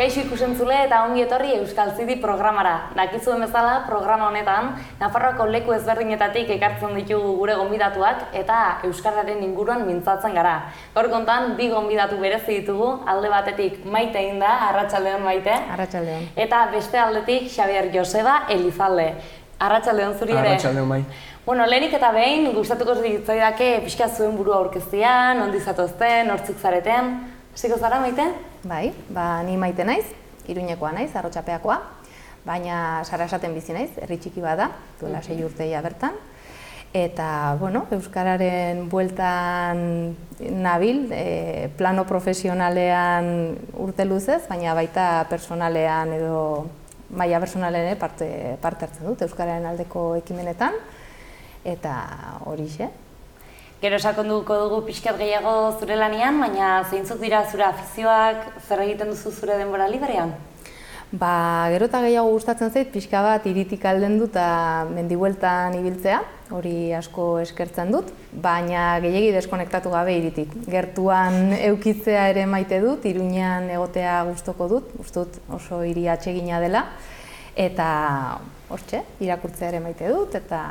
Kaixo ikusentzule eta ongi etorri Euskal Zidi programara. Dakizuen bezala, programa honetan, Nafarroako leku ezberdinetatik ekartzen ditugu gure gonbidatuak eta euskararen inguruan mintzatzen gara. Gaur kontan, bi gonbidatu berezi ditugu, alde batetik Maite egin da, arratsaldeon Maite. Arratsaldeon. Eta beste aldetik Xabier Joseba Elizalde. Arratsaldeon zuri ere. Arratsaldeon bai. Bueno, lehenik eta behin, gustatuko zitzaidake pixka zuen burua aurkeztea, nondi zatozten, nortzuk zareten. Hasiko zara, Maite? Bai, ni Maite naiz, Iruñekoa naiz, Arrotxapeakoa, baina Sarasaten bizi naiz, herri txiki bada, duela 6 urteia bertan. Eta, bueno, euskararen bueltan nabil, plano profesionalean urte luzez, baina baita personalean edo maila personalean parte hartzen dut euskararen aldeko ekimenetan, eta horixe. Gero sakonduko dugu pixkat gehiago zure lanian, baina zeintzuk dira zure afizioak, zer egiten duzu zure denbora librean? Gero eta gehiago gustatzen zait, pixka bat hiritik aldendu eta mendibueltan ibiltzea, hori asko eskertzen dut, baina gehiegi deskonektatu gabe hiritik. Gertuan eukitzea ere maite dut, Iruñean egotea gustoko dut, ustut oso hiri atsegina dela, eta hortxe, irakurtzea ere maite dut, eta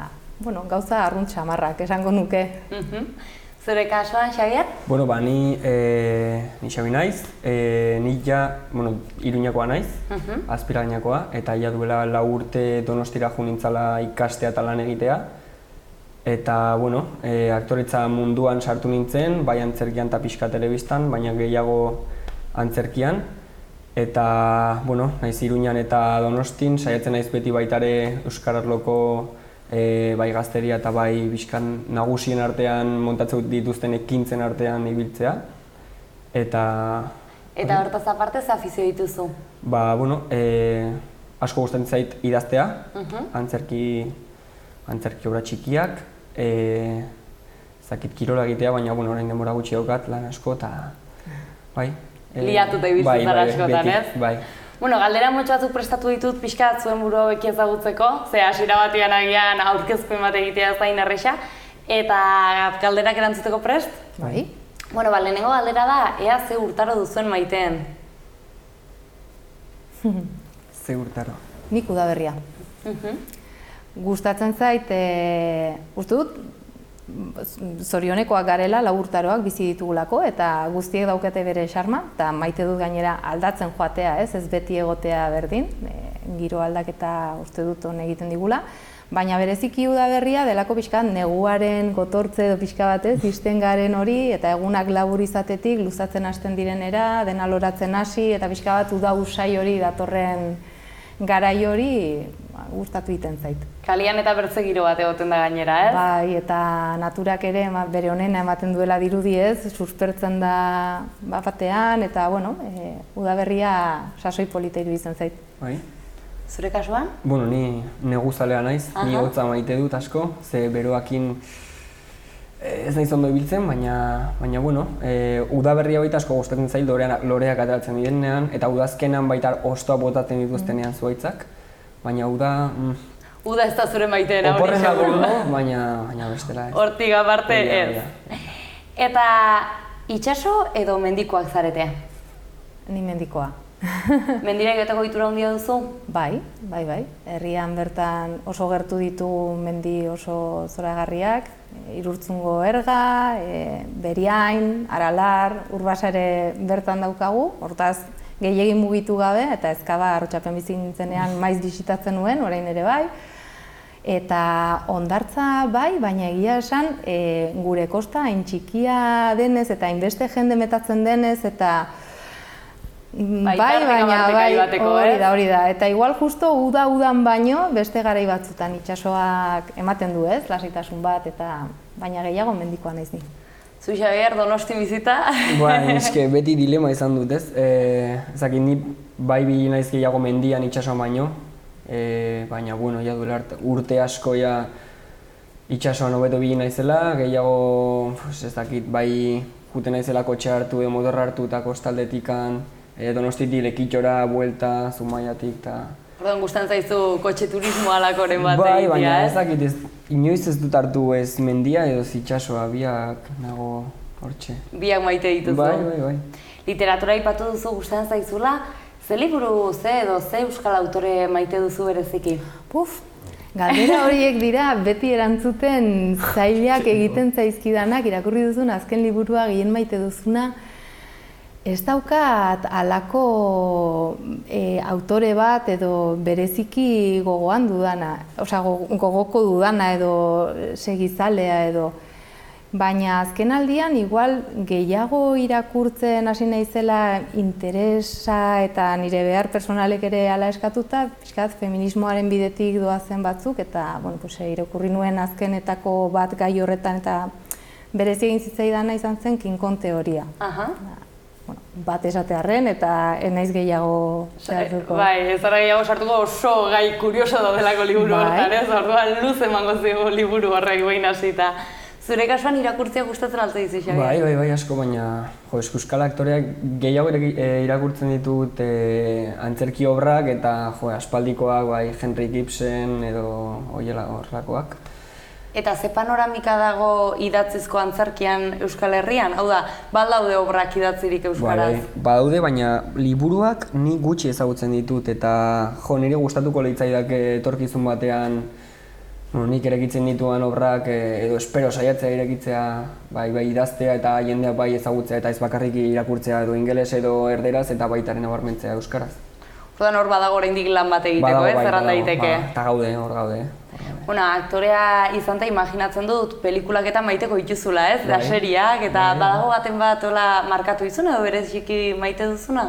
bueno, gauza arrunt samarrak, esango nuke. Zure kasuan, Xabier? Bueno, ni Xabi naiz, ni Iruñekoa naiz, Azpiragainakoa, eta ja duela 4 urte Donostira jo nintzala ikastea eta lan egitea. Eta, bueno, aktoretza munduan sartu nintzen, bai antzerkian eta pixka telebistan, baina gehiago antzerkian. Eta, bueno, naiz Iruñan eta Donostin, saiatzen naiz beti baitare Euskararloko bai gazteria eta bai bizkan nagusien artean montatzen dituzten ekintzen artean ibiltzea. Eta hortaz aparte, ze afizio dituzu? Bueno, asko gustatzen zait idaztea, antzerki obra txikiak, zakit kirola egitea, baina orain denbora gutxi daukat lan asko eta bai. Liatuta ibiltzen zara askotan, ez? Bai. Bueno, galdera motxo batzuk prestatu ditut pixka zuen burua hobeki ezagutzeko, ze hasiera batean agian aurkezpen bat egitea ez da erraza, eta galderak erantzuteko prest? Bai. Bueno, lehenengo galdera da, ea ze urtaro duzuen Maiteen? Ze urtaro? Nik udaberria. Gustatzen zait, uste dut, zorionekoak garela, 4 urtaroak bizi ditugulako, eta guztiek daukate bere xarma, eta maite dut gainera aldatzen joatea, ez beti egotea berdin, giro aldaketa uste dut hon egiten digula, baina bereziki udaberria delako pixka neguaren gotortze edo pixka batez, izten garen hori, eta egunak labur izatetik, luzatzen hasten direnera, dena loratzen hasi, eta pixka bat uda usai hori datorren garai hori gustatu egiten zait. Kalian eta bertze giro bat egoten da gainera, ez? Bai, eta naturak ere bere honena ematen duela dirudi ez, suspertzen da batean, eta bueno, udaberria sasoi polita iruditzen zait. Bai. Zure kasuan? Bueno, ni neguzalea naiz, ni hotza maite dut asko, ze beroakin ez naiz ondo ibiltzen, baina bueno, udaberria baita asko gustatzen zait loreak ateratzen direnean, eta udazkenan baita hostoa botatzen dituztenean zuhaitzak, baina Uda ez da zure Maiteena hori oporrena baina bestela ez. Hortik aparte ez. Eta itsaso edo mendikoak zarete? Ni mendikoa. Mendira joateko ohitura handia duzu? Bai. Herrian bertan oso gertu ditu mendi oso zoragarriak, Irurtzungo Erga, Beriain, Aralar, Urbasa ere bertan daukagu, hortaz gehiegi mugitu gabe, eta Ezkaba Arrotxapen bizi nintzenean maiz bisitatzen nuen, orain ere bai. Eta Hondartza bai, baina egia esan, gure kosta hain txikia denez eta hainbeste jende metatzen denez, eta hori da, eta igual justo udan baino, beste garai batzutan itsasoak ematen du ez, lasitasun bat, eta baina gehiago mendikoa naiz ni. Zu Xabier, Donosti bizita? Eske beti dilema izan dut ez, ezakit ni bai bili naiz gehiago mendian itsasoan baino, baina bueno, ja duela urte asko itsasoan hobeto bili naizela, gehiago ez dakit bai juten naizela kotxe hartu edo motorra hartu eta kostaldetikan, Donostitik Lekitxora, buelta, Zumaiatik eta... Orduan gustatzen zaizu kotxe turismoa alakoren bat egitea, Bai, baina ez dakit, inoiz ez dut hartu ez mendia edo itsasoa, biak nago hortxe. Biak maite dituzu. Bai. Literatura aipatu duzu gustatzen zaizula, Ze liburu, ze euskal autore maite duzu bereziki? Galdera horiek dira beti erantzuten zailak egiten zaizkidanak, irakurri duzun azken liburua gehien maite duzuna. Ez daukat halako autore bat edo bereziki gogoan dudana, gogoko dudana edo segizalea edo. Baina azken aldian, igual gehiago irakurtzen hasi naizela interesa eta nire behar personalek ere hala eskatuta, pixkat feminismoaren bidetik doazen batzuk, eta irakurri nuen azkenetako bat gai horretan eta berezi egin zitzaidana izan zen King Kong teoria. Bat esatearren eta ez naiz gehiago sartuko. Bai, ez zara gehiago sartuko oso gai kurioso daudelako liburu horretan, ez? Orduan luz emango zigu liburu horrek behin hasita. Zure kasuan irakurtzea gustatzen alta dizu, Xabier? Bai, asko, baina euskal aktoreak gehiago irakurtzen ditut antzerki obrak eta aspaldikoak, bai, Henrik Ibsen edo horrelakoak. Eta ze panoramika dago idatzizko antzerkian Euskal Herrian? Hau da, badaude obrak idatzirik euskaraz? Badaude, baina liburuak ni gutxi ezagutzen ditut eta nire gustatuko litzaidake etorkizun batean nik irekitzen dituan obrak edo espero saiatzea irekitzea idaztea eta jendeak bai ezagutzea eta ez bakarrik irakurtzea edo ingeles edo erderaz eta baitaren nabarmentzea euskaraz. Orduan hor badago oraindik lan bat egiteko, ez? Zerran daiteke? Eta hor gaude. Aktorea izan eta imaginatzen dut pelikulak eta maiteko dituzula, ez? Da seriak eta badago baten bat markatu izuna edo bereziki maite duzuna?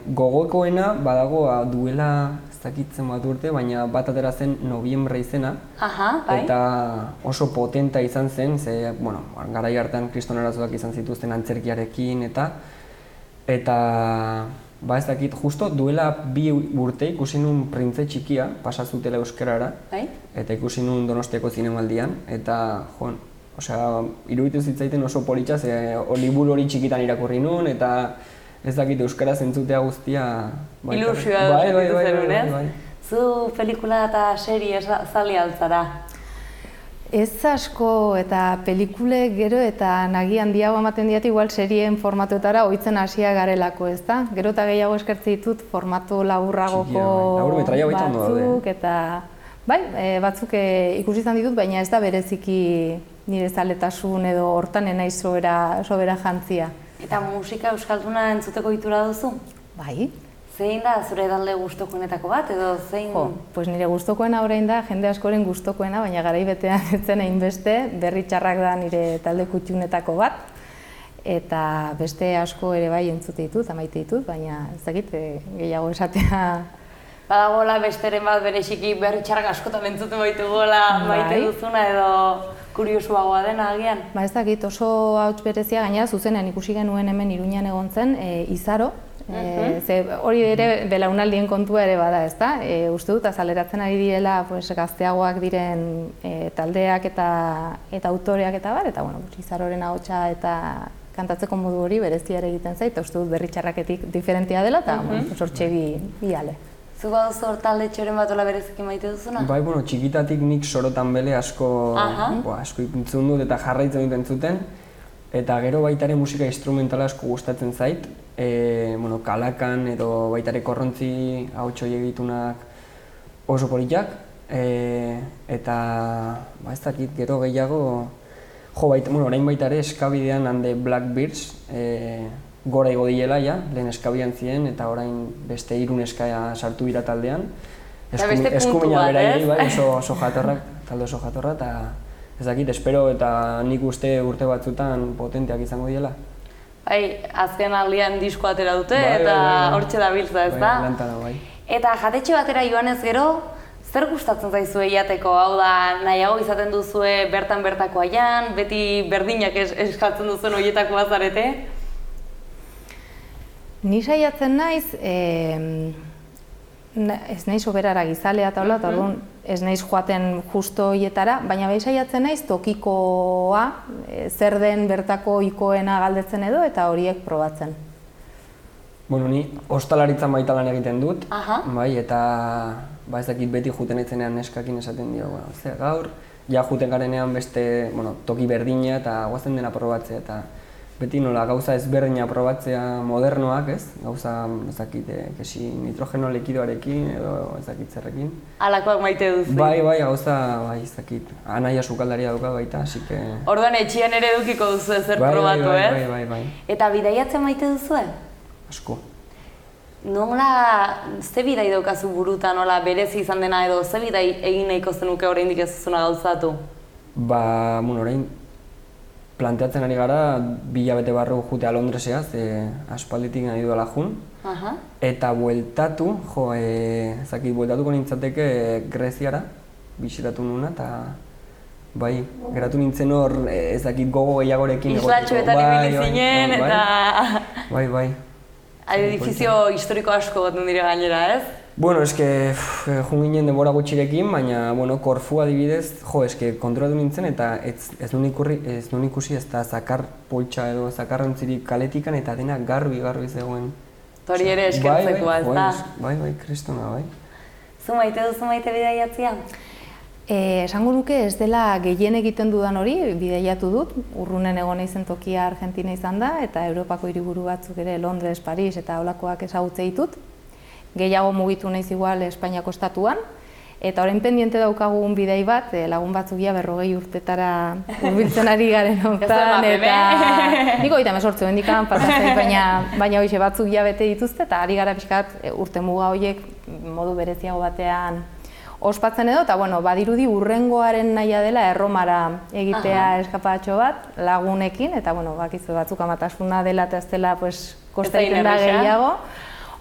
Gogokoena badago duela zakitzen bat urte, baina bat atera zen Noviembre izena. Eta oso potenta izan zen, garai hartan kriston arazoak izan zituzten antzerkiarekin eta ez dakit, justo duela 2 urte ikusi nun Printze Txikia, pasazutela euskarara, eta ikusi nun Donostiako zinemaldian, eta iruditu zitzaiten oso politxa, liburu hori txikitan irakurri nun, eta ez dakit euskaraz entzutea guztia... Ilusioa dut zenun, ez? Zu pelikula eta serie zali altzara? Ez asko eta pelikule gero eta nagi handiago ematen diat igual serien formatuetara ohitzen hasia garelako, ez da? Gero eta gehiago eskertze ditut formatu laburragoko batzuk eta... batzuk ikusi izan ditut, baina ez da bereziki nire zaletasun edo hortan enaiz sobera jantzia. Eta musika euskalduna entzuteko ohitura duzu? Bai. Zein da zure talde gustokoenetako bat edo zein? Pues nire gustokoena orain da, jende askoren gustokoena, baina garai betean ez zen hainbeste, Berri Txarrak da nire talde kutxunetako bat. Eta beste asko ere bai entzute ditut, amaite ditut, baina ez dakit gehiago esatea. Badagoela besteren bat bereziki Berri Txarrak askotan entzuten baitugoela maite duzuna edo kuriosuagoa dena agian? Ez dakit, oso hauts berezia gainera zuzenean ikusi genuen hemen Iruñan egon zen, Izaro. Hori ere belaunaldien kontua ere bada, ezta? Uste dut azaleratzen ari direla gazteagoak diren taldeak eta autoreak eta bar, eta Izaroren ahotsa eta kantatzeko modu hori berezia ere egiten zait, uste dut Berri Txarraketik diferentea dela eta hortxe bi ale. Zu baduzu hor talde txoren bat bereziki maite duzuna? Bai, txikitatik nik Sorotan Bele asko entzun dut eta jarraitzen dut entzuten. Eta gero baitare musika instrumentala asko gustatzen zait. Kalakan edo baitare Korrontzi ahotsa egitunak oso politak. Eta ez dakit gero gehiago, orain baitare eskabidean hande Blackbirds gora igo diela, lehen eskabian ziren, eta orain beste 3 neska sartu dira taldean. Eskumina beraiei, oso jatorrak, talde oso jatorra, eta ez dakit, espero eta nik uste urte batzutan potenteak izango diela. Bai, azken aldian disko atera dute eta hortxe dabiltza, ez da? Bai, lantara, bai. Eta jatetxe batera joanez gero, zer gustatzen zaizue jateko? Hau da, nahiago izaten duzue bertan-bertako aian, beti berdinak eskatzen duzuen horietako bazarete? Ni saiatzen naiz, ez naiz soberara gizalea eta hola, ez naiz joaten justo horietara, baina bai saiatzen naiz tokikoa, zer den bertako ohikoena galdetzen edo eta horiek probatzen. Ni ostalaritzan baita lan egiten dut, eta ez dakit beti juten etzenean neskakin esaten dio, gaur, ja juten garenean beste toki berdina eta guazen dena probatzea eta beti nola gauza ezberdina probatzea modernoak, ez? Gauza, ez dakit, kesi nitrogeno likidoarekin edo ez dakit zerrekin. Alakoak maite duzu. Bai, gauza, ez dakit, anaia sukaldaria dauka baita, así que... Orduan etxian ere edukiko duzu ezer probatu, ez? Bai. Eta bidaiatzen maite duzu, Asko. Nola, ze bidai daukazu burutan, nola berezi izan dena edo, ze bidai egin nahiko zenuke oraindik ez duzuna gauzatu? Orain planteatzen ari gara 2 hilabete barru jutea Londresea, aspalditik nahi duela jun. Eta bueltatu, bueltatuko nintzateke Greziara, bisitatu nuna, eta bai, geratu nintzen hor, ez dakit gogo gehiagorekin egoteko. Islatxoetan ibili zinen, eta... Bai. Edifizio historiko asko goten dira gainera, ez? Bueno, jun ginen denbora gutxirekin, baina, Korfu adibidez, kontrolatu nintzen eta ez nuen ikusi ez da zakar poltsa edo zakarrontzirik kaletikan eta dena garbi zegoen. Hori ere eskertzekoa, ez da? Bai, kristona, bai. Zu maite bidaiatzea? Esango nuke ez dela gehien egiten dudan hori, bidaiatu dut, urrunen egon naizen tokia Argentina izan da, eta Europako hiriburu batzuk ere, Londres, Paris eta holakoak ezagutze ditut. Gehiago mugitu naiz igual Espainiako estatuan, eta orain pendiente daukagun bidai bat, lagun batzuk 40 urtetara hurbiltzen ari garen hontan, eta niko 18 hendikan pasatzen, baina hoxe batzuk bete dituzte, eta ari gara pixkat urte muga horiek modu bereziago batean ospatzen edo, eta badirudi urrengoaren nahia dela Erromara egitea eskapatxo bat lagunekin, eta bakizu batzuk amatasuna dela eta ez dela kosta egiten da gehiago.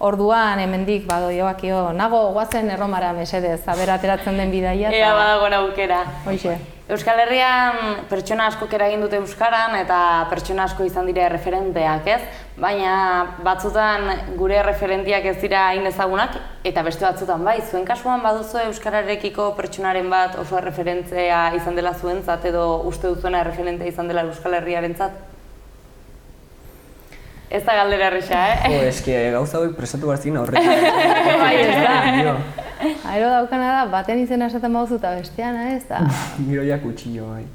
Orduan, hemendik badoioakio, nago guazen Erromara mesedez, aber ateratzen den bidaia. Ea badago aukera. Hoxe. Euskal Herrian pertsona askok eragin dute euskaran eta pertsona asko izan dira referenteak, ez? Baina batzutan gure referentiak ez dira hain ezagunak eta beste batzutan bai. Zuen kasuan baduzu euskararekiko pertsonaren bat oso referentzia izan dela zuentzat edo uste duzuena referentea izan dela Euskal Herriarentzat? Ez da galdera erresa, gauza hori prestatu barzien horrekin. Bai, ez da. Aero daukana da, baten izena esaten bauzu eta bestean, ez da. Giroia kutxillo, bai.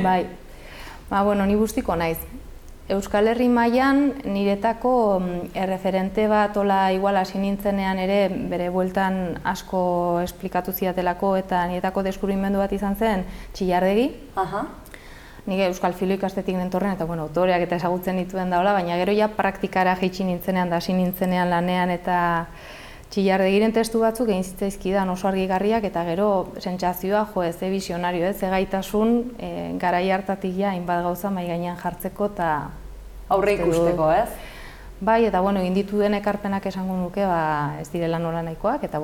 Bai. Ni guztiko naiz. Euskal Herri mailan niretako erreferente bat igual hasi nintzenean ere bere bueltan asko esplikatu ziatelako eta niretako deskubrimendu bat izan zen Txillardegi. Nik Euskal Filo ikastetik nentorren eta autoreak eta ezagutzen dituen daola, baina gero ja praktikara jaitsi nintzenean da hasi nintzenean lanean eta Txillardegiren testu batzuk egin zitzaizkidan oso argigarriak eta gero sentsazioa ze visionario, ze gaitasun garai hartatik hainbat gauza mahai gainean jartzeko eta aurre ikusteko, ez? Bai, eta egin dituen ekarpenak esango nuke ez direla nola nahikoak eta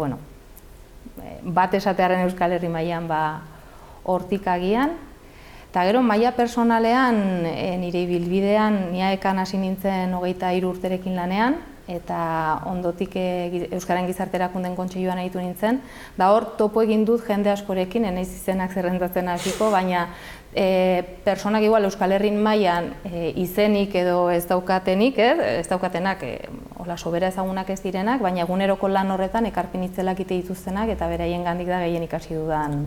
bat esatearen Euskal Herri mailan hortik agian. Eta gero, maila personalean, nire ibilbidean, niaekan hasi nintzen 23 urterekin lanean, eta ondotik Euskaren Gizarterakunden Kontseiluan aritu nintzen, da hor topo egin dut jende askorekin, enaiz izenak zerrendatzen hasiko, baina personak igual Euskal Herrin mailan izenik edo ez daukatenik, ez daukatenak sobera ezagunak ez direnak, baina eguneroko lan horretan ekarpen itzelak ite dituztenak eta beraien gandik da gehien ikasi dudan.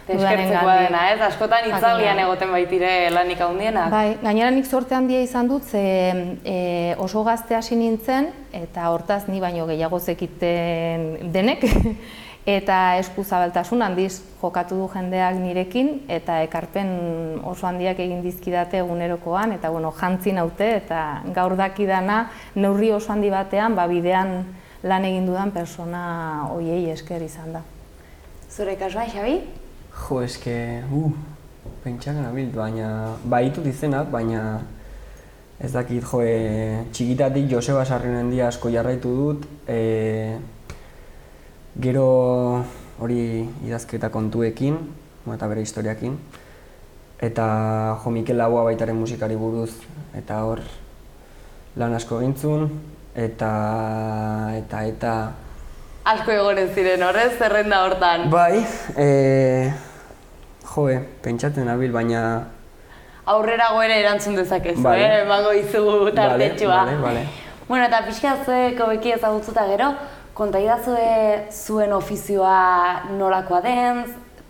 Eskertzekoa dena, ez? Askotan itzalian egoten baitire lanik handienak. Bai, gainera nik zorte handia izan dut, ze oso gazte hasi nintzen, eta hortaz ni baino gehiago zekiten denek, eta eskuzabaltasun handiz jokatu du jendeak nirekin, eta ekarpen oso handiak egin dizkidate egunerokoan, eta jantzi naute, eta gaur dakidana neurri oso handi batean, bidean lan egin dudan persona hoiei esker izan da. Zure kasuan, Xabi? Jo, pentsak nabil, baina ditut izenak, baina ez dakit, txikitatik Joseba Sarrionen dia asko jarraitu dut, gero hori idazketa kontuekin, eta bere historiakin, eta Mikel Laboa baitaren musikari buruz, eta hor lan asko gintzun, eta... Asko egoren ziren horrez, zerrenda hortan. Bai, pentsatzen nabil, baina... Aurrerago ere erantzun dezakezu, emango izu tartetxua. Bueno, eta pixka zuek hobeki ezagutzuta gero, konta idazue zuen ofizioa nolakoa den,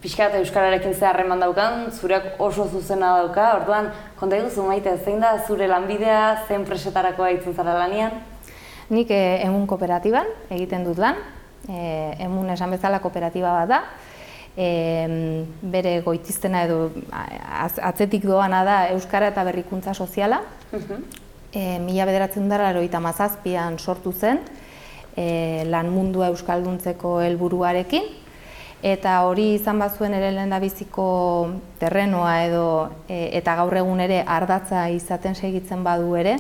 pixka eta euskararekin ze harreman daukan, zureak oso zuzena dauka, orduan, konta iguzu Maite, zein da zure lanbidea, zein enpresetarako aitzen zara lanian? Nik Emun kooperatiban egiten dut lan, Emun esan bezala kooperatiba bat da, bere goitiztena edo atzetik doana da Euskara eta Berrikuntza Soziala. 1997an sortu zen, lan mundua euskalduntzeko helburuarekin, eta hori izan bazuen ere lehendabiziko terrenoa edo eta gaur egun ere ardatza izaten segitzen badu ere,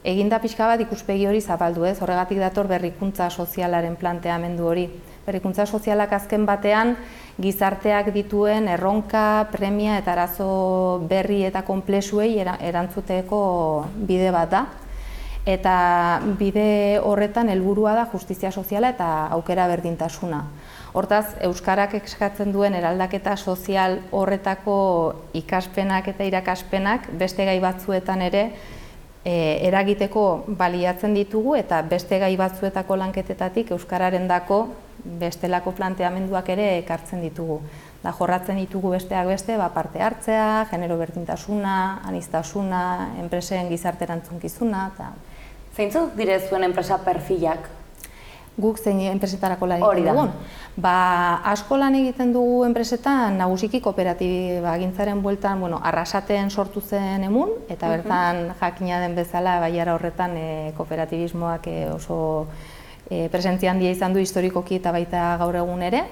eginda pixka bat ikuspegi hori zabaldu ez, horregatik dator berrikuntza sozialaren planteamendu hori. Berrikuntza sozialak azken batean gizarteak dituen erronka, premia eta arazo berri eta konplexuei erantzuteko bide bat da. Eta bide horretan helburua da justizia soziala eta aukera berdintasuna. Hortaz, euskarak eskatzen duen eraldaketa sozial horretako ikaspenak eta irakaspenak beste gai batzuetan ere eragiteko baliatzen ditugu eta beste gai batzuetako lanketetatik euskararendako bestelako planteamenduak ere ekartzen ditugu. Da jorratzen ditugu besteak beste, parte hartzea, genero berdintasuna, aniztasuna, enpresen gizarte erantzunkizuna eta Zeintzuk dire zuen enpresa perfilak? Guk zein enpresetarako lan egiten dugun. Asko lan egiten dugu enpresetan, nagusiki kooperatiba gintzaren bueltan, Arrasaten sortu zen Emun, eta bertan jakina den bezala, baiara horretan kooperatibismoak oso presentzia handia izan du historikoki eta baita gaur egun ere.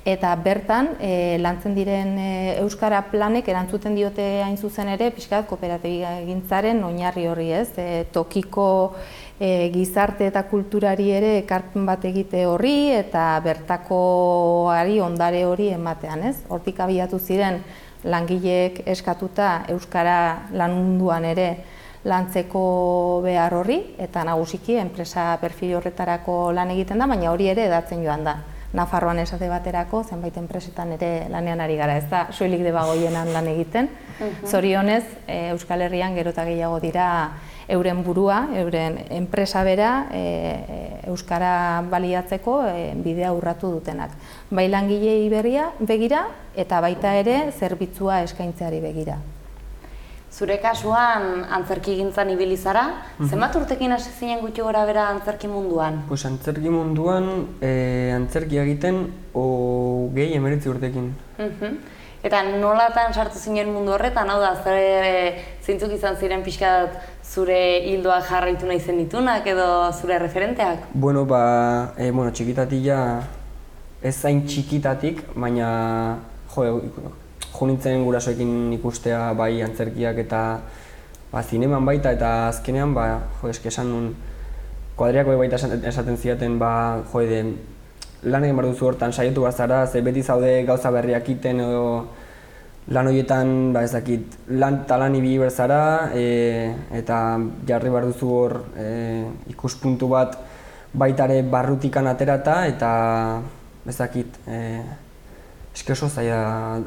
Eta bertan, lantzen diren euskara planek erantzuten diote hain zuzen ere, pixkat kooperatibagintzaren oinarri horri ez, tokiko gizarte eta kulturari ere ekarpen bat egite horri eta bertakoari ondare hori ematean ez. Hortik abiatu ziren langileek eskatuta euskara lan munduan ere lantzeko behar horri eta nagusiki enpresa perfil horretarako lan egiten da, baina hori ere edatzen joan da. Nafarroan esate baterako, zenbait enpresetan ere lanean ari gara, ez da soilik debagoienan lan egiten. Zorionez, Euskal Herrian gero eta gehiago dira euren burua, euren enpresa bera euskara baliatzeko bidea urratu dutenak. Bai langilei begira eta baita ere zerbitzua eskaintzeari begira. Zure kasuan antzerkigintzan ibili zara, zenbat urtekin hasi zinen gutxi gora bera antzerki munduan? Antzerki munduan, antzerki egiten 19 urtekin. Eta nolatan sartu zinen mundu horretan, hau da, zeintzuk izan ziren pixkat zure hildoak jarraitu nahi zen ditunak edo zure referenteak? Txikitatik ja, ez zain txikitatik, baina jo nintzen gurasoekin ikustea bai antzerkiak eta zineman baita eta azkenean esan nun kuadriako baita esaten zidaten lan egin behar duzu hortan saietu bat zara, ze beti zaude gauza berriak iten edo lan horietan lan eta lan ibili behar zara eta jarri behar duzu hor ikuspuntu bat baitare barrutikan aterata eta eske oso zaila,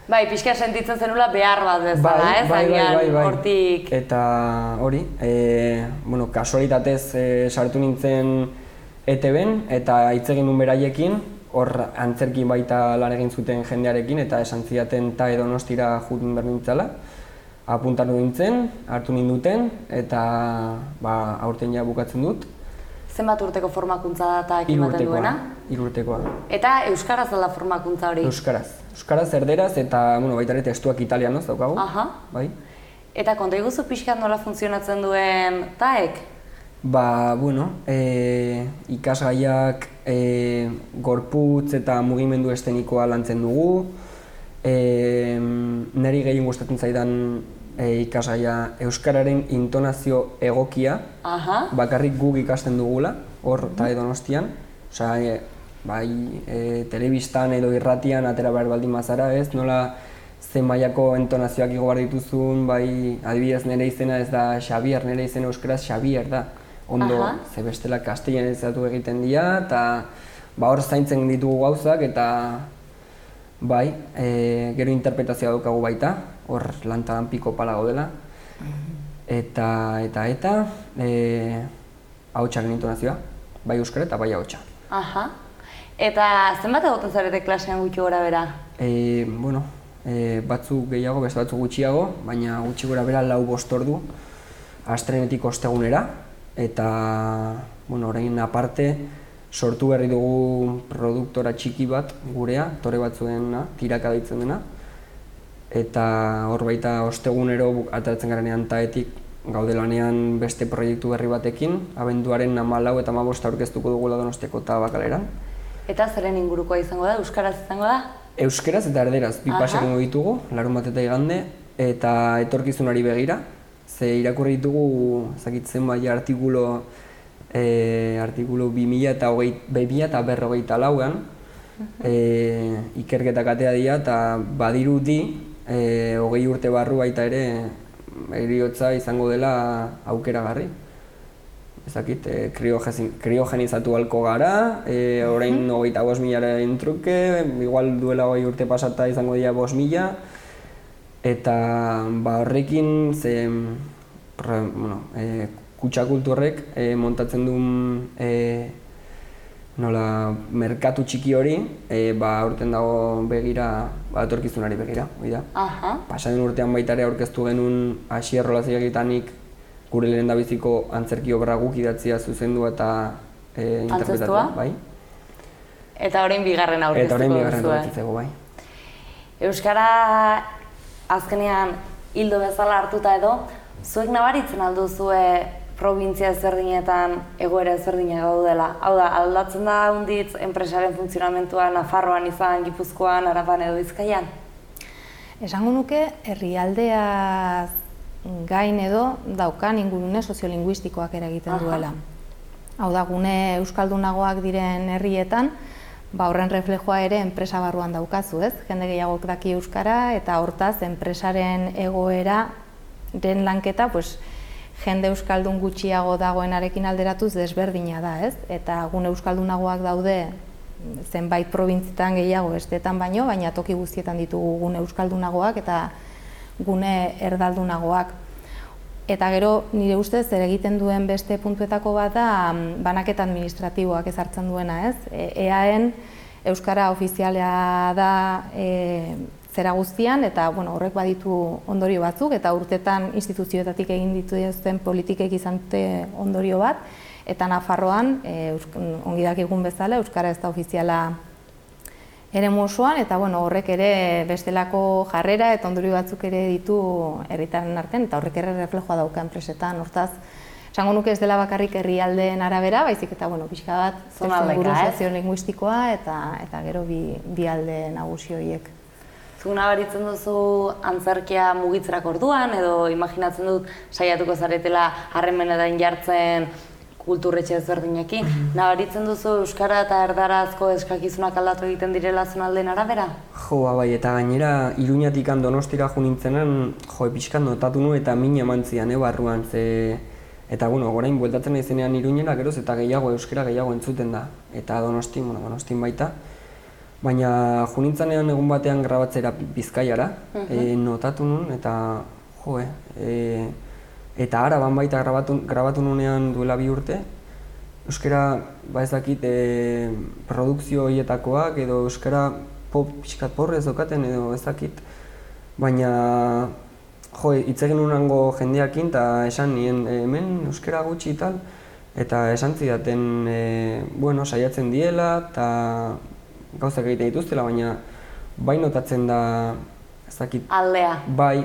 Bai, pixka sentitzen zenula behar bat bezala, ez? Bai. Hortik... Eta hori, kasualitatez sartu nintzen ETB-en eta hitz egin nun beraiekin, hor antzerki baita lan egin zuten jendearekin eta esan zidaten ta Donostira joan behar nintzala. Apuntatu nintzen, hartu ninduten eta aurten ja bukatzen dut. Zenbat urteko formakuntza da eta ematen duena? 3 urtekoa. Eta euskaraz da formakuntza hori? Euskaraz. Euskaraz, erderaz eta baita ere testuak italianoz daukagu. Bai. Eta konta iguzu pixkat nola funtzionatzen duen TAEK? Ikasgaiak gorputz eta mugimendu eszenikoa lantzen dugu. Neri gehien gustatzen zaidan ikasgaia euskararen intonazio egokia, bakarrik guk ikasten dugula, hor TAE Donostian. Telebistan edo irratian atera behar baldin bazara, ez? Nola zen mailako entonazioak igo behar dituzun, adibidez nire izena ez da Xabier, nire izena euskaraz Xabier da. Ondo, ze bestela kastellanizatu egiten dira, eta hor zaintzen ditugu gauzak, eta gero interpretazioa daukagu baita, hor lantaran piko pala gaudela. Eta ahotsaren intonazioa, bai euskara eta bai ahotsa. Eta zenbat egoten zarete klasean gutxi gora bera? Bueno, batzuk gehiago, beste batzuk gutxiago, baina gutxi gora bera 4-5 ordu astelehenetik ostegunera, eta bueno, orain aparte sortu berri dugu produktora txiki bat gurea, tore batzuena, tiraka deitzen dena, eta hor baita ostegunero ateratzen garenean taetik gaude lanean beste proiektu berri batekin, abenduaren 14 eta 15 aurkeztuko dugula Donostiako Tabakaleran. Eta zeren ingurukoa izango da, euskaraz izango da? Euskeraz eta erderaz, bi pasak egingo ditugu, larunbat eta igande, eta etorkizunari begira. Ze irakurri ditugu, zenbait artikulu 2024an, ikerketak atea dira, eta badirudi 20 urte barru baita ere heriotza izango dela aukeragarri. Ezakit, kriogenizatu halko gara, orain 25.000 truke, igual duela 20 urte pasata izango dira 5.000, eta horrekin kutxa kulturrek montatzen duen merkatu txiki hori, aurten dago begira, etorkizunari begira, hori da. Pasaden urtean baita ere aurkeztu genuen Asier Olazaigitanik gure lehendabiziko antzerki obra guk idatzia zuzendu eta interpretatua, bai. Eta orain bigarren aurkeztuko bai. Euskara azkenean hildo bezala hartuta edo, zuek nabaritzen alduzue probintzia ezberdinetan egoera ezberdina gaudela. Hau da, aldatzen da handitz enpresaren funtzionamentua Nafarroan izan, Gipuzkoan, Araban edo Bizkaian? Esango nuke, herrialdeaz gain edo daukan ingurune soziolinguistikoak eragiten duela. Hau da, gune euskaldunagoak diren herrietan, horren reflejoa ere enpresa barruan daukazu, ez? Jende gehiagok daki euskara eta hortaz enpresaren egoera den lanketa, jende euskaldun gutxiago dagoenarekin alderatuz desberdina da, ez? Eta gune euskaldunagoak daude zenbait probintzitan gehiago besteetan baina toki guztietan ditugu gune euskaldunagoak eta gune erdaldunagoak. Eta gero, nire ustez, zer egiten duen beste puntuetako bat da banaketa administratiboak ezartzen duena, ez? EAen euskara ofiziala da zera guztian, eta horrek baditu ondorio batzuk, eta urtetan instituzioetatik egin dituzten politikek izan dute ondorio bat, eta Nafarroan, ongi dakigun bezala, euskara ez da ofiziala eremu osoan, eta horrek ere bestelako jarrera eta ondorio batzuk ere ditu herritarren artean, eta horrek ere reflejoa dauka enpresetan. Hortaz, esango nuke ez dela bakarrik herrialdeen arabera, baizik eta pixka bat inguru soziolinguistikoa eta gero bi alde nagusi horiek. Zu nabaritzen duzu antzerkia mugitzerak orduan, edo imaginatzen dut saiatuko zaretela harremenetan jartzen kulturretxe ezberdinekin. Nabaritzen duzu euskara eta erdarazko eskakizunak aldatu egiten direla zonaldeen arabera? Bai, eta gainera Iruñatik Donostira jo nintzenan, pixkat notatu nu eta min eman zian, barruan. Eta, orain bueltatzen naizenean Iruñera, geroz eta gehiago, euskara gehiago entzuten da. Eta Donostin baita. Baina jo nintzenean egun batean grabatzera Bizkaiara, notatu nun, eta eta Araban baita grabatu nunean duela 2 urte, euskara, ez dakit, produkzio horietakoak edo euskara pixkat porrez dokaten edo ez dakit, baina hitz egin nunango jendeakin eta esan nien hemen euskara gutxi tal, eta esan zidaten, saiatzen diela eta gauzak egiten dituztela, baina bai notatzen da aldea. Bai.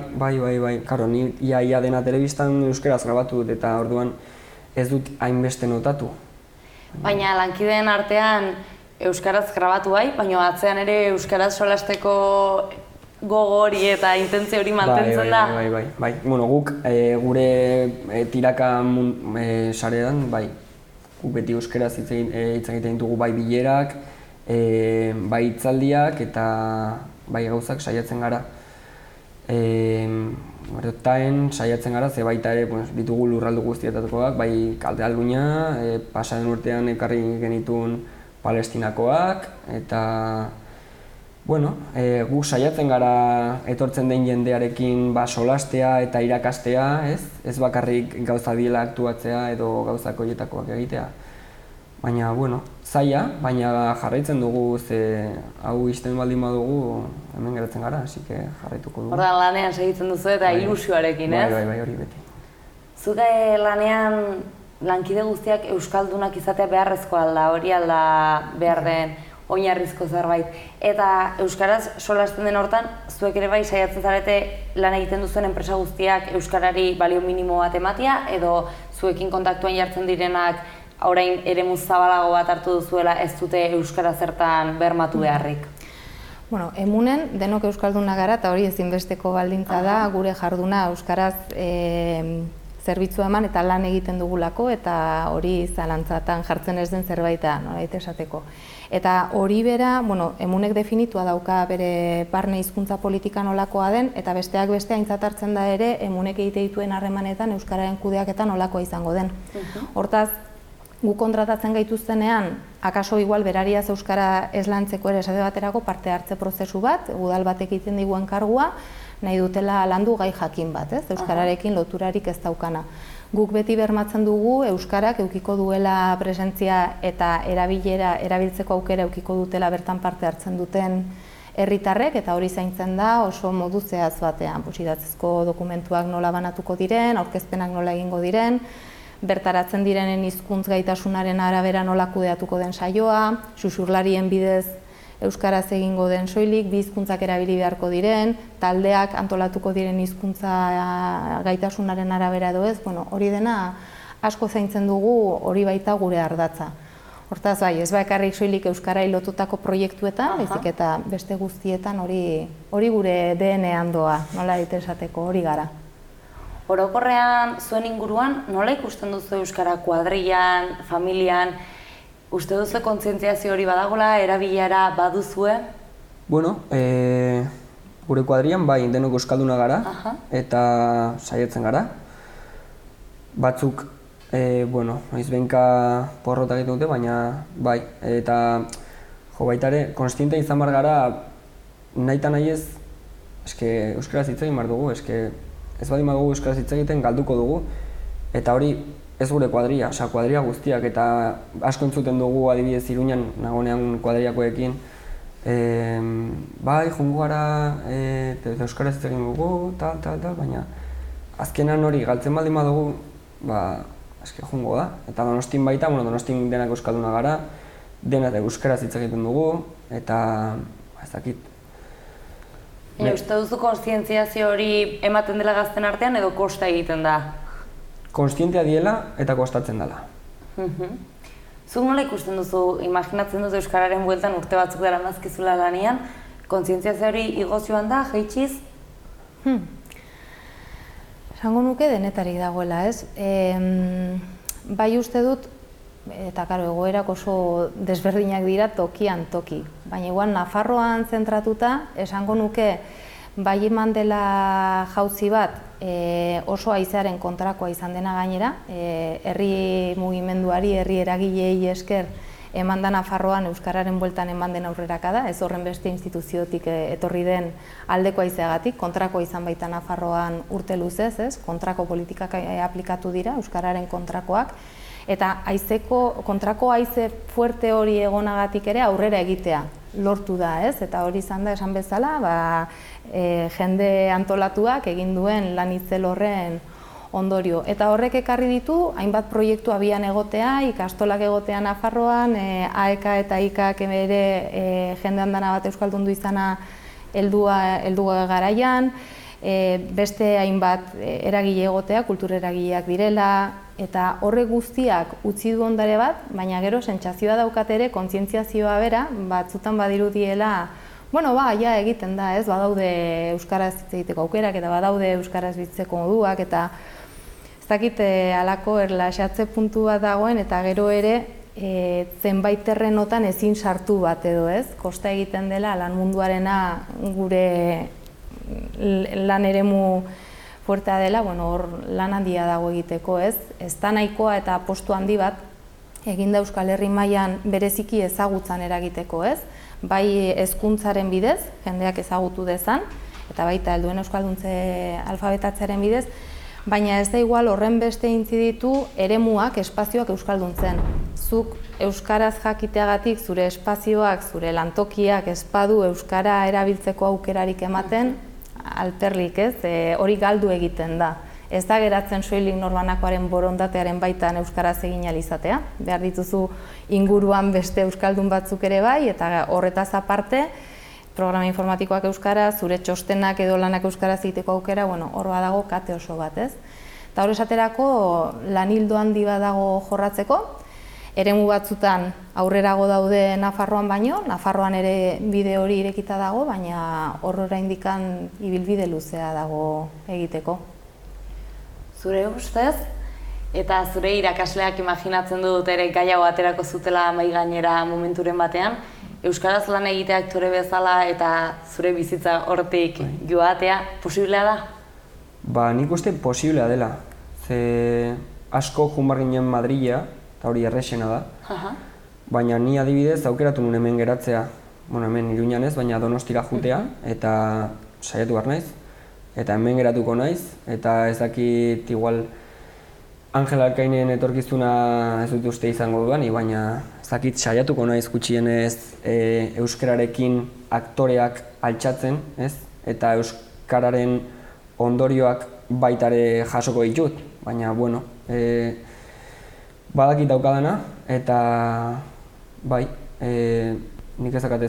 Karo, ni ia dena telebistan euskaraz grabatu dut eta orduan ez dut hainbeste notatu. Baina lankideen artean euskaraz grabatu bai, baina atzean ere euskaraz solasteko gogo hori eta intentzio hori mantentzen da? Bai. Guk gure tiraka sarean, guk beti euskaraz hitz egiten ditugu bai bilerak, bai hitzaldiak eta bai gauzak saiatzen gara. Horretain saiatzen gara, ze baita ere ditugu lurraldu guztietakoak, bai Kaldealduña, pasaden urtean ekarri genituen Palestinakoak, eta gu saiatzen gara etortzen den jendearekin solastea eta irakastea, ez bakarrik gauza diela aktuatzea edo gauzak horietakoak egitea. Baina, bueno, zaila, baina jarraitzen dugu, ze hau izten baldin badugu hemen geratzen gara, así que jarraituko dugu. Ordan lanean segitzen duzu eta ilusioarekin, ez? Bai, hori beti. Zuke lanean lankide guztiak euskaldunak izatea beharrezkoa alda, hori alda behar den oinarrizko zerbait. Eta euskaraz solasten den hortan, zuek ere bai saiatzen zarete lan egiten duzuen enpresa guztiak euskarari balio minimo bat ematea, edo zuekin kontaktuan jartzen direnak orain eremu zabalago bat hartu duzuela ez dute euskara zertan bermatu beharrik? Bueno, emunen denok euskaldunak gara eta hori ezinbesteko baldintza da gure jarduna euskaraz zerbitzua eman eta lan egiten dugulako eta hori zalantzatan jartzen ez den zerbaita, nolabait esateko. Eta hori bera, bueno, emunek definitua dauka bere barne hizkuntza politika nolakoa den eta besteak beste aintzat hartzen da ere emunek egite dituen harremanetan euskararen kudeaketa nolakoa izango den. Hortaz, gu kontratatzen gaituztenean, akaso igual berariaz euskara ez lantzeko ere esate baterako parte hartze prozesu bat, udal batek egiten diguen kargua, nahi dutela landu gai jakin bat, ez? Euskararekin loturarik ez daukana. Guk beti bermatzen dugu euskarak eukiko duela presentzia eta erabiltzeko aukera eukiko dutela bertan parte hartzen duten herritarrek eta hori zaintzen da oso modu zehaz batean, idatzizko dokumentuak nola banatuko diren, aurkezpenak nola egingo diren, bertaratzen direnen hizkuntz gaitasunaren arabera nola kudeatuko den saioa, xuxurlarien bidez euskaraz egingo den soilik, bi hizkuntzak erabili beharko diren, taldeak antolatuko diren hizkuntza gaitasunaren arabera edo ez, bueno, hori dena asko zaintzen dugu, hori baita gure ardatza. Hortaz bai, ez bakarrik soilik euskarai lotutako proiektuetan, baizik eta beste guztietan hori gure DNA-an doa, nola esateko, hori gara. Orokorrean, zuen inguruan, nola ikusten duzu euskara kuadrillan, familian, uste duzu kontzientziazio hori badagola, erabilera baduzue? Bueno, gure kuadrillan bai, denok euskalduna gara eta saiatzen gara. Batzuk, bueno, noizbenka porrota egiten dute, baina bai, eta jo baita ere, konstiente izan behar gara, nahi eta nahi ez, euskaraz hitz egin behar dugu, ez badin badugu euskaraz hitz egiten galduko dugu, eta hori ez gure kuadrilla, kuadrilla guztiak, eta asko entzuten dugu adibidez Iruñan, nagonean kuadrillakoekin, bai, jungo gara, euskaraz hitz egin dugu, tal, baina azkenan hori galtzen baldin badugu, jungo da, eta Donostin baita, Donostin denak euskalduna gara, denak euskaraz hitz egiten dugu, eta ez dakit. Uste duzu kontzientziazio hori ematen dela gazten artean edo kosta egiten da? Kontzientea diela eta kostatzen dela. Zuk nola ikusten duzu, imaginatzen duzu euskararen bueltan urte batzuk dara mazkizula lanean, kontzientziazio hori igozioan da, jaitsiz? Esango nuke denetarik dagoela, ez? Bai uste dut, eta karo, egoerak oso desberdinak dira tokian toki. Baina igual Nafarroan zentratuta, esango nuke bai eman dela jauzi bat oso haizearen kontrakoa izan dena gainera, herri mugimenduari, herri eragilei esker eman da Nafarroan euskararen bueltan eman den aurrerakada, ez horren beste instituziotik etorri den aldeko haizeagatik, kontrakoa izan baita Nafarroan urte luzez, ez? Kontrako politikak aplikatu dira, euskararen kontrakoak, eta kontrako haize fuerte hori egonagatik ere aurrera egitea lortu da, ez? Eta hori izan da esan bezala, jende antolatuak egin duen lan itzel horren ondorio. Eta horrek ekarri ditu, hainbat proiektu abian egotea, ikastolak egotea Nafarroan, AEK eta IKak ere jende handana bat euskaldundu izana heldua garaian, beste hainbat eragile egotea, kultur eragileak direla, eta horrek guztiak utzi du ondare bat, baina gero sentsazioa daukat ere, kontzientziazioa bera, batzutan badirudiela, ja egiten da, ez, badaude euskaraz hitz egiteko aukerak eta badaude euskaraz bizitzeko moduak eta ez dakit halako erlaxatze puntu bat dagoen eta gero ere zenbait terrenotan ezin sartu bat edo, ez, kosta egiten dela lan munduarena gure lan eremu fuertea dela, hor lan handia dago egiteko, ez? Ez da nahikoa eta postu handi bat eginda Euskal Herri mailan bereziki ezagutzan eragiteko, ez? Bai hezkuntzaren bidez, jendeak ezagutu dezan, eta baita helduen euskalduntze alfabetatzearen bidez, Baina ez da igual horren beste intziditu eremuak, espazioak euskalduntzen. Zuk euskaraz jakiteagatik zure espazioak, zure lantokiak espadu euskara erabiltzeko aukerarik ematen, alperrik ez, hori galdu egiten da. Ez da geratzen soilik norbanakoaren borondatearen baitan euskaraz egin ahal izatea. Behar dituzu inguruan beste euskaldun batzuk ere bai, eta horretaz aparte, programa informatikoak euskaraz, zure txostenak edo lanak euskaraz egiteko aukera, hor badago kate oso bat, ez? Eta hor esaterako lan ildo handi badago jorratzeko, eremu batzutan aurrerago daude Nafarroan baino, Nafarroan ere bide hori irekita dago, baina hor oraindikan ibilbide luzea dago egiteko. Zure ustez, eta zure irakasleak imaginatzen dut ere gai hau aterako zutela mahai gainera momenturen batean, euskaraz lan egitea aktore bezala eta zure bizitza hortik joatea posiblea da? Ba, nik uste posiblea dela. Ze asko joan behar ginen Madrila, eta hori errexena da. Baina ni adibidez aukeratu nuen hemen geratzea, hemen Iruñan ez, baina Donostira jutea, eta saiatu behar naiz. Eta hemen geratuko naiz, eta ez dakit igual Angel Alkainen etorkizuna ez dut uste izango dudan, baina ez dakit saiatuko naiz gutxienez euskararekin aktoreak altxatzen, ez? Eta euskararen ondorioak baitare jasoko ditut, baina bueno, badakit daukadana, eta bai, nik ezakat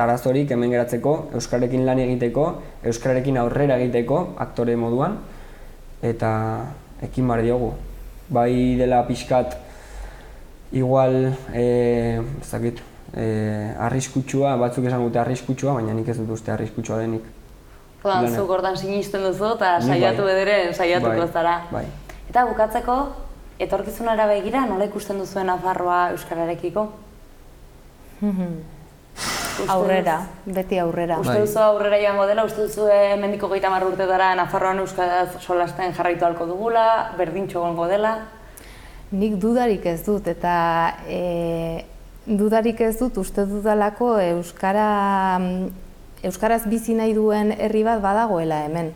arazorik hemen geratzeko, euskararekin lan egiteko, euskararekin aurrera egiteko aktore moduan, eta ekin behar diogu. Bai dela pixkat, igual, arriskutsua, batzuk esan dute arriskutsua, baina nik ez dut uste arriskutsua denik. Zuk hortan sinisten duzu eta saiatu bederen saiatuko zara. Eta bukatzeko, etorkizunera begira, nola ikusten duzuen Nafarroa euskararekiko? Aurrera, beti aurrera. Uste duzu aurrera joango dela, uste duzu hemendiko 30 urtetara Nafarroan euskaraz solasten jarraitu ahalko dugula, berdintxo egongo dela? Nik dudarik ez dut, eta dudarik ez dut uste dudalako euskaraz bizi nahi duen herri bat badagoela hemen.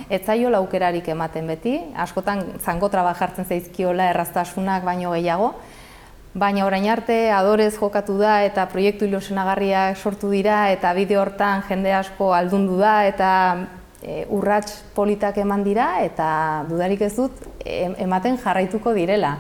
Ez zaiola aukerarik ematen beti, askotan zango traba jartzen zaizkiola erraztasunak baino gehiago, baina orain arte adorez jokatu da eta proiektu ilusionagarriak sortu dira eta bide hortan jende asko aldundu da eta urrats politak eman dira eta dudarik ez dut ematen jarraituko direla.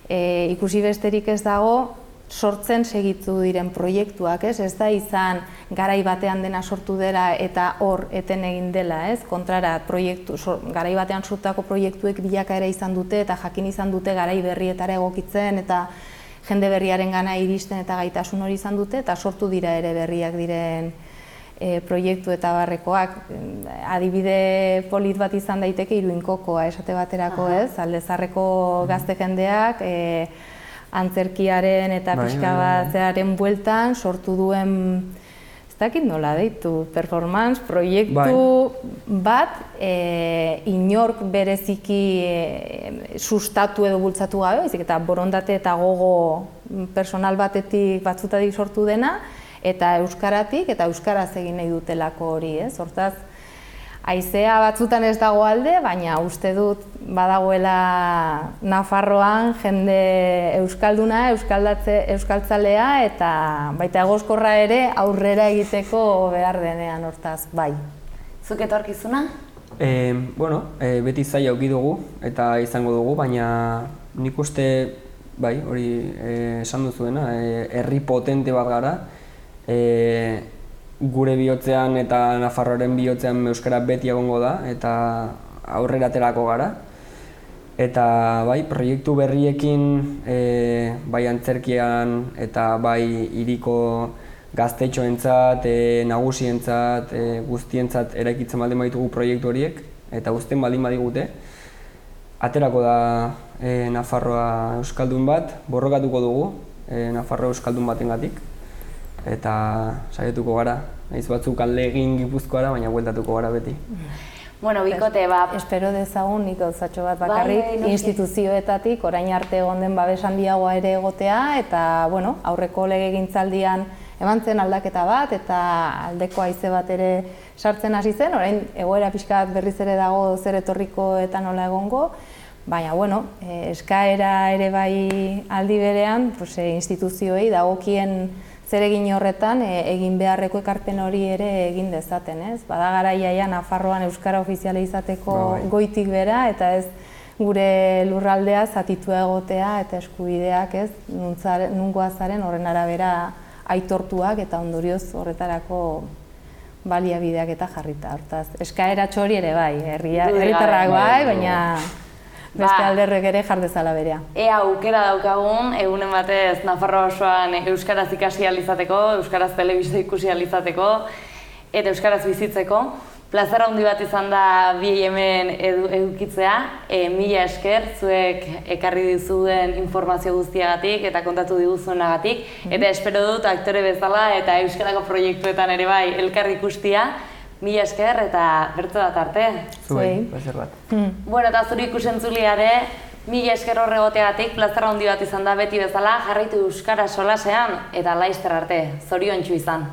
Ikusi besterik ez dago sortzen segitu diren proiektuak, ez da izan garai batean dena sortu dela eta hor eten egin dela, ez? Kontrara, garai batean sortutako proiektuek bilakaera izan dute eta jakin izan dute garai berrietara egokitzen eta jende berriaren gana iristen eta gaitasun hori izan dute eta sortu dira ere berriak diren proiektu eta barrekoak. Adibide polit bat izan daiteke Iruinkokoa esate baterako, ez? Aldezarreko gazte jendeak antzerkiaren eta pixka batzearen bueltan sortu duen, ez dakit nola deitu, performance, proiektu bat inork bereziki sustatu edo bultzatu gabe, baizik eta borondate eta gogo personal batetik batzutatik sortu dena, eta euskaratik eta euskaraz egin nahi dutelako hori, ez? Hortaz, haizea batzutan ez dago alde, baina uste dut badagoela Nafarroan jende euskalduna, euskaltzalea eta baita egoskorra ere aurrera egiteko behar denean, hortaz, bai. Zuk etorkizuna? Beti zaila auki dugu eta izango dugu, baina nik uste, bai, hori esan duzuena, herri potente bat gara, gure bihotzean eta Nafarroaren bihotzean euskara beti egongo da eta aurrera aterako gara. Eta bai, proiektu berriekin bai antzerkian eta bai hiriko gaztetxoentzat, nagusientzat, guztientzat eraikitzen baldin baditugu proiektu horiek eta uzten baldin badigute, aterako da Nafarroa euskaldun bat, borrokatuko dugu Nafarroa euskaldun batengatik. Eta saiatuko gara, nahiz batzuk alde egin Gipuzkoara, baina bueltatuko gara beti. Bueno, bikote, espero dezagun nik gauzatxo bat bakarrik instituzioetatik, orain arte egon den babes handiagoa ere egotea, eta aurreko legegintzaldian eman zen aldaketa bat eta aldeko haize bat ere sartzen hasi zen, orain egoera pixka bat berriz ere dago zer etorriko eta nola egongo, baina, bueno, eskaera ere bai aldi berean, instituzioei dagokien zeregin horretan egin beharreko ekarpen hori ere egin dezaten, ez? Bada garaia Nafarroan euskara ofiziala izateko goitik bera eta ez gure lurraldea zatitua egotea eta eskubideak, ez? Nungoa zaren horren arabera aitortuak eta ondorioz horretarako baliabideak eta jarrita. Hortaz, eskaeratxo hori ere bai, herritarrak bai, baina beste alderrek ere jar dezala berea. Ea aukera daukagun, egunen batez Nafarroa osoan euskaraz ikasi ahal izateko, euskaraz telebista ikusi ahal izateko eta euskaraz bizitzeko. Plazera handi bat izan da biei hemen edukitzea, mila esker zuek ekarri dizuen informazio guztiagatik eta kontatu diguzuenagatik, eta espero dut aktore bezala eta euskarako proiektuetan ere bai elkarri ikustia. Mila esker eta bertze bat arte. Zuei, plazer bat. Bueno, eta zuri ikusentzuliare, mila esker horregoteagatik, plazera handi bat izan da beti bezala, jarraitu euskara solasean eta laizter arte, zoriontsu izan.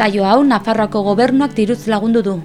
Saio hau Nafarroako Gobernuak diruz lagundu du.